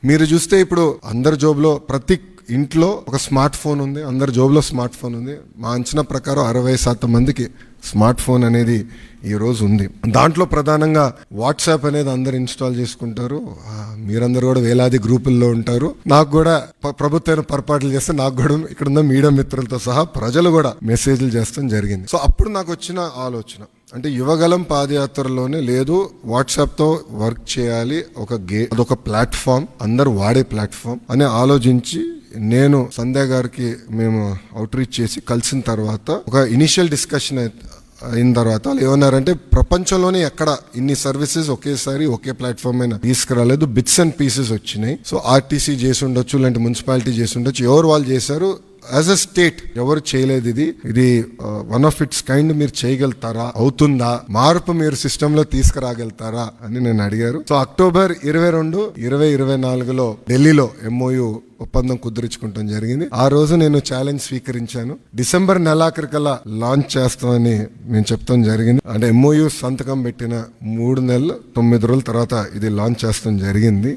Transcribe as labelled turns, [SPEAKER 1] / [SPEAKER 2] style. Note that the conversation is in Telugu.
[SPEAKER 1] మీరు చూస్తే ఇప్పుడు అందరి జోబులో ప్రతి ఇంట్లో ఒక స్మార్ట్ ఫోన్ ఉంది, అందరి జోబులో స్మార్ట్ ఫోన్ ఉంది. మా అంచనా ప్రకారం 60% మందికి స్మార్ట్ ఫోన్ అనేది ఈ రోజు ఉంది. దాంట్లో ప్రధానంగా వాట్సాప్ అనేది అందరు ఇన్స్టాల్ చేసుకుంటారు. మీరందరూ కూడా వేలాది గ్రూపుల్లో ఉంటారు. నాకు కూడా ప్రభుత్వం పొరపాట్లు చేస్తే నాకు కూడా ఇక్కడ ఉన్న మీడియా మిత్రులతో సహా ప్రజలు కూడా మెసేజ్లు చేస్తాం జరిగింది. సో అప్పుడు నాకు వచ్చిన ఆలోచన అంటే యువగలం పాదయాత్రలోనే లేదు, వాట్సాప్తో వర్క్ చేయాలి, అదొక ప్లాట్ఫామ్, అందరు వాడే ప్లాట్ఫామ్ అని ఆలోచించి నేను సంధ్య గారికి మేము అవుట్ రీచ్ చేసి కలిసిన తర్వాత ఒక ఇనిషియల్ డిస్కషన్ అయిన తర్వాత వాళ్ళు ఏమన్నారంటే ప్రపంచంలోనే ఎక్కడ ఇన్ని సర్వీసెస్ ఒకేసారి ఒకే ప్లాట్ఫామ్ అయినా తీసుకురాలేదు, బిట్స్ అండ్ పీసెస్ వచ్చినాయి. సో ఆర్టీసీ చేసి ఉండొచ్చు, లేదంటే మున్సిపాలిటీ చేసి ఉండొచ్చు, ఎవరు వాళ్ళు చేశారు. యాజ్ అ స్టేట్ ఎవరు చేయలేదు. ఇది వన్ ఆఫ్ ఇట్స్ కైండ్. మీరు చేయగలుగుతారా, అవుతుందా, మార్పు మీరు సిస్టమ్ లో తీసుకురాగలుగుతారా అని నేను అడిగారు. సో అక్టోబర్ 22, 2024లో ఢిల్లీలో MOU ఒప్పందం కుదుర్చుకుంటాం జరిగింది. ఆ రోజు నేను ఛాలెంజ్ స్వీకరించాను. డిసెంబర్ నెలాఖరికల్లా లాంచ్ చేస్తామని నేను చెప్తాం జరిగింది. అంటే MOU సంతకం పెట్టిన 3 నెలలు 9 రోజుల తర్వాత ఇది లాంచ్ చేస్తాం జరిగింది.